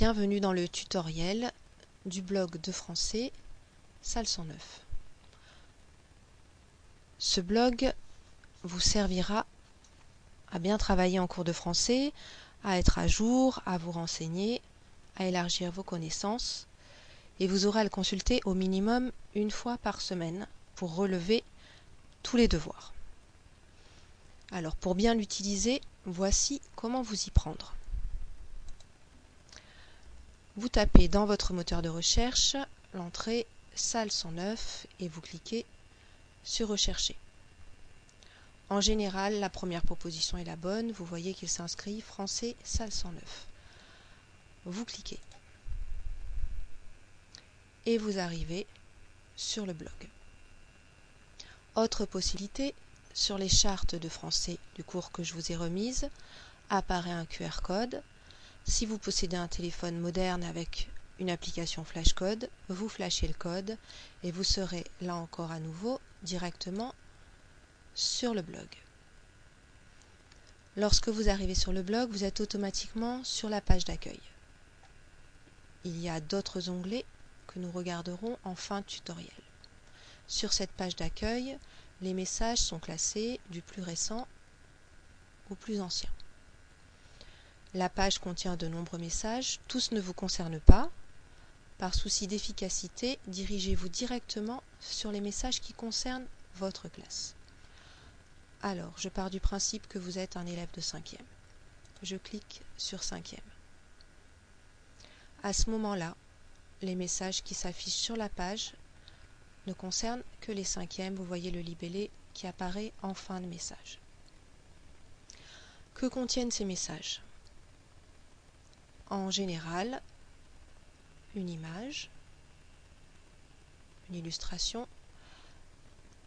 Bienvenue dans le tutoriel du blog de français Salle 109. Ce blog vous servira à bien travailler en cours de français, à être à jour, à vous renseigner, à élargir vos connaissances, et vous aurez à le consulter au minimum une fois par semaine pour relever tous les devoirs. Alors pour bien l'utiliser, voici comment vous y prendre. Vous tapez dans votre moteur de recherche l'entrée Salle 109 et vous cliquez sur Rechercher. En général, la première proposition est la bonne. Vous voyez qu'il s'inscrit Français Salle 109. Vous cliquez et vous arrivez sur le blog. Autre possibilité, sur les chartes de français du cours que je vous ai remises, apparaît un QR code. Si vous possédez un téléphone moderne avec une application Flashcode, vous flashez le code et vous serez là encore à nouveau directement sur le blog. Lorsque vous arrivez sur le blog, vous êtes automatiquement sur la page d'accueil. Il y a d'autres onglets que nous regarderons en fin de tutoriel. Sur cette page d'accueil, les messages sont classés du plus récent au plus ancien. La page contient de nombreux messages, tous ne vous concernent pas. Par souci d'efficacité, dirigez-vous directement sur les messages qui concernent votre classe. Alors, je pars du principe que vous êtes un élève de 5e. Je clique sur 5e. À ce moment-là, les messages qui s'affichent sur la page ne concernent que les 5e. Vous voyez le libellé qui apparaît en fin de message. Que contiennent ces messages ? En général, une image, une illustration,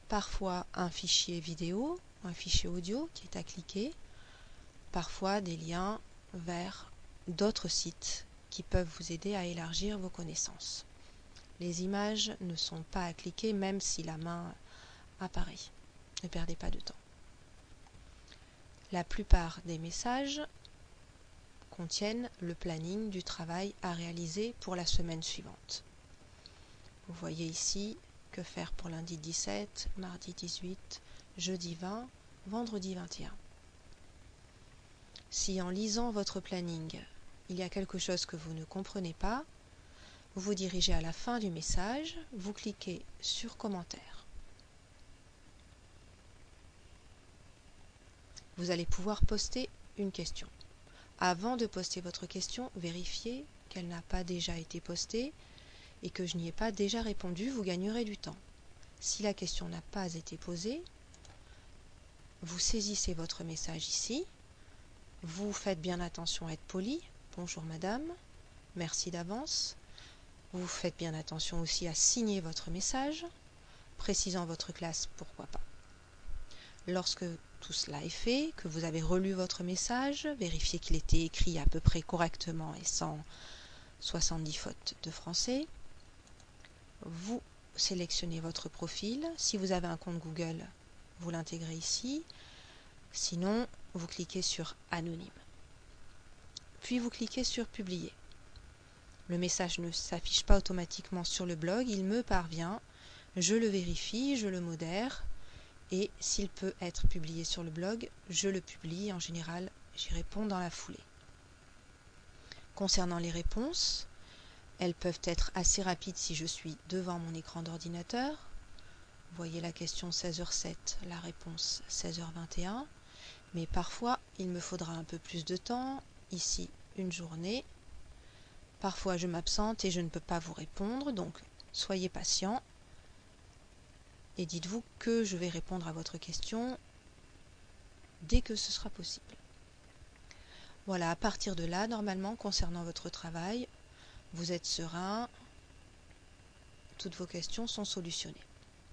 parfois un fichier vidéo, un fichier audio qui est à cliquer, parfois des liens vers d'autres sites qui peuvent vous aider à élargir vos connaissances. Les images ne sont pas à cliquer même si la main apparaît. Ne perdez pas de temps. La plupart des messages contiennent le planning du travail à réaliser pour la semaine suivante. Vous voyez ici que faire pour lundi 17, mardi 18, jeudi 20, vendredi 21. Si en lisant votre planning, il y a quelque chose que vous ne comprenez pas, vous vous dirigez à la fin du message, vous cliquez sur Commentaire. Vous allez pouvoir poster une question. Avant de poster votre question, vérifiez qu'elle n'a pas déjà été postée et que je n'y ai pas déjà répondu, vous gagnerez du temps. Si la question n'a pas été posée, vous saisissez votre message ici, vous faites bien attention à être poli, bonjour madame, merci d'avance, vous faites bien attention aussi à signer votre message, précisant votre classe, pourquoi pas. Lorsque tout cela est fait, que vous avez relu votre message, vérifiez qu'il était écrit à peu près correctement et sans 70 fautes de français. Vous sélectionnez votre profil. Si vous avez un compte Google, vous l'intégrez ici. Sinon, vous cliquez sur Anonyme. Puis vous cliquez sur Publier. Le message ne s'affiche pas automatiquement sur le blog, il me parvient. Je le vérifie, je le modère. Et s'il peut être publié sur le blog, je le publie. En général, j'y réponds dans la foulée. Concernant les réponses, elles peuvent être assez rapides si je suis devant mon écran d'ordinateur. Vous voyez la question 16h07, la réponse 16h21. Mais parfois, il me faudra un peu plus de temps. Ici, une journée. Parfois, je m'absente et je ne peux pas vous répondre. Donc, soyez patient. Et dites-vous que je vais répondre à votre question dès que ce sera possible. Voilà, à partir de là, normalement, concernant votre travail, vous êtes serein, toutes vos questions sont solutionnées.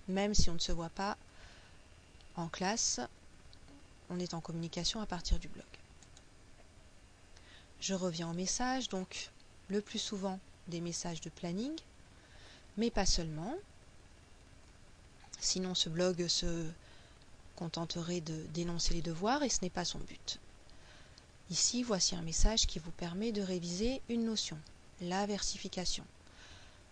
Même si on ne se voit pas en classe, on est en communication à partir du blog. Je reviens au message, donc le plus souvent des messages de planning, mais pas seulement. Sinon, ce blog se contenterait de dénoncer les devoirs et ce n'est pas son but. Ici, voici un message qui vous permet de réviser une notion, la versification.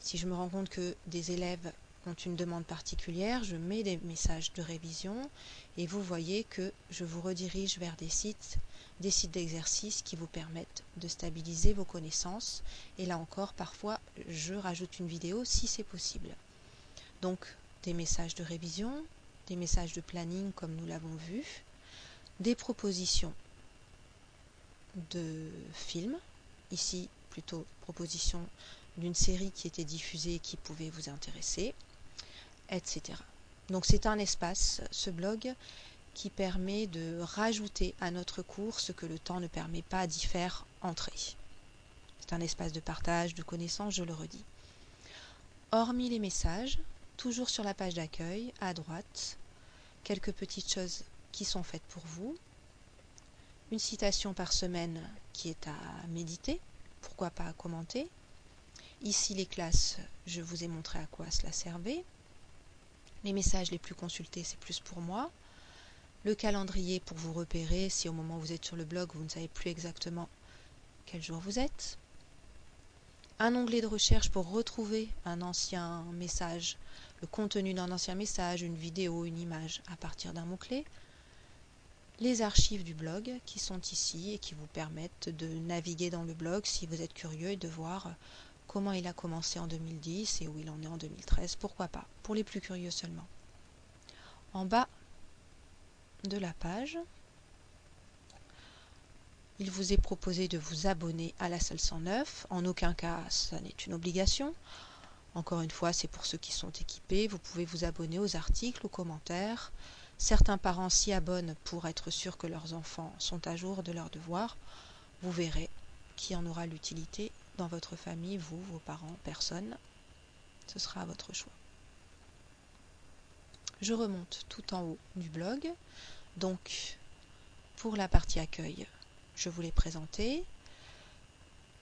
Si je me rends compte que des élèves ont une demande particulière, je mets des messages de révision et vous voyez que je vous redirige vers des sites d'exercices qui vous permettent de stabiliser vos connaissances. Et là encore, parfois, je rajoute une vidéo si c'est possible. Donc, des messages de révision, des messages de planning comme nous l'avons vu, des propositions de films, ici plutôt proposition d'une série qui était diffusée et qui pouvait vous intéresser, etc. Donc c'est un espace, ce blog, qui permet de rajouter à notre cours ce que le temps ne permet pas d'y faire entrer. C'est un espace de partage, de connaissances, je le redis. Hormis les messages, toujours sur la page d'accueil, à droite, quelques petites choses qui sont faites pour vous. Une citation par semaine qui est à méditer, pourquoi pas à commenter. Ici les classes, je vous ai montré à quoi cela servait. Les messages les plus consultés, c'est plus pour moi. Le calendrier pour vous repérer si au moment où vous êtes sur le blog, vous ne savez plus exactement quel jour vous êtes. Un onglet de recherche pour retrouver un ancien message, le contenu d'un ancien message, une vidéo, une image à partir d'un mot-clé. Les archives du blog qui sont ici et qui vous permettent de naviguer dans le blog si vous êtes curieux et de voir comment il a commencé en 2010 et où il en est en 2013, pourquoi pas, pour les plus curieux seulement. En bas de la page, il vous est proposé de vous abonner à la salle 109. En aucun cas, ça n'est une obligation. Encore une fois, c'est pour ceux qui sont équipés. Vous pouvez vous abonner aux articles, aux commentaires. Certains parents s'y abonnent pour être sûrs que leurs enfants sont à jour de leurs devoirs. Vous verrez qui en aura l'utilité dans votre famille, vous, vos parents, personne. Ce sera à votre choix. Je remonte tout en haut du blog. Donc, pour la partie accueil, je vous l'ai présenté.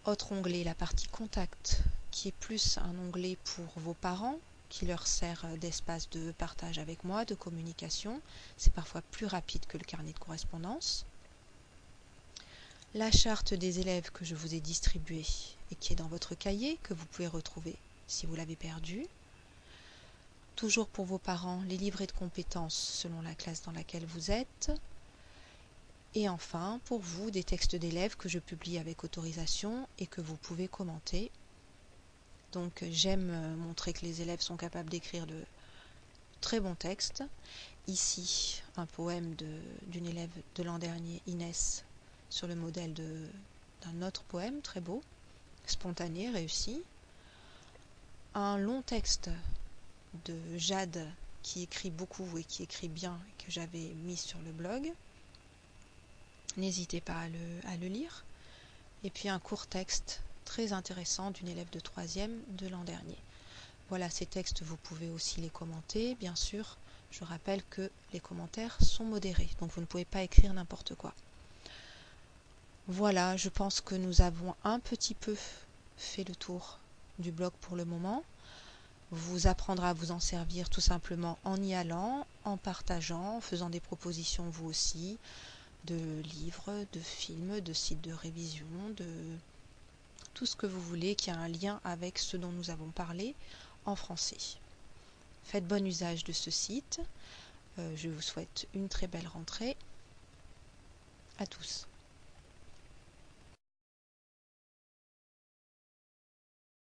Autre onglet, la partie contact, qui est plus un onglet pour vos parents, qui leur sert d'espace de partage avec moi, de communication. C'est parfois plus rapide que le carnet de correspondance. La charte des élèves que je vous ai distribuée et qui est dans votre cahier, que vous pouvez retrouver si vous l'avez perdu. Toujours pour vos parents, les livrets de compétences selon la classe dans laquelle vous êtes. Et enfin, pour vous, des textes d'élèves que je publie avec autorisation et que vous pouvez commenter. Donc j'aime montrer que les élèves sont capables d'écrire de très bons textes. Ici, un poème d'une élève de l'an dernier, Inès, sur le modèle d'un autre poème très beau, spontané, réussi. Un long texte de Jade qui écrit beaucoup et qui écrit bien, que j'avais mis sur le blog. N'hésitez pas à le lire. Et puis un court texte très intéressant d'une élève de 3e de l'an dernier. Voilà, ces textes, vous pouvez aussi les commenter, bien sûr. Je rappelle que les commentaires sont modérés, donc vous ne pouvez pas écrire n'importe quoi. Voilà, je pense que nous avons un petit peu fait le tour du blog pour le moment. Vous apprendrez à vous en servir tout simplement en y allant, en partageant, en faisant des propositions vous aussi, de livres, de films, de sites de révision, de tout ce que vous voulez qui a un lien avec ce dont nous avons parlé en français. Faites bon usage de ce site. Je vous souhaite une très belle rentrée. À tous.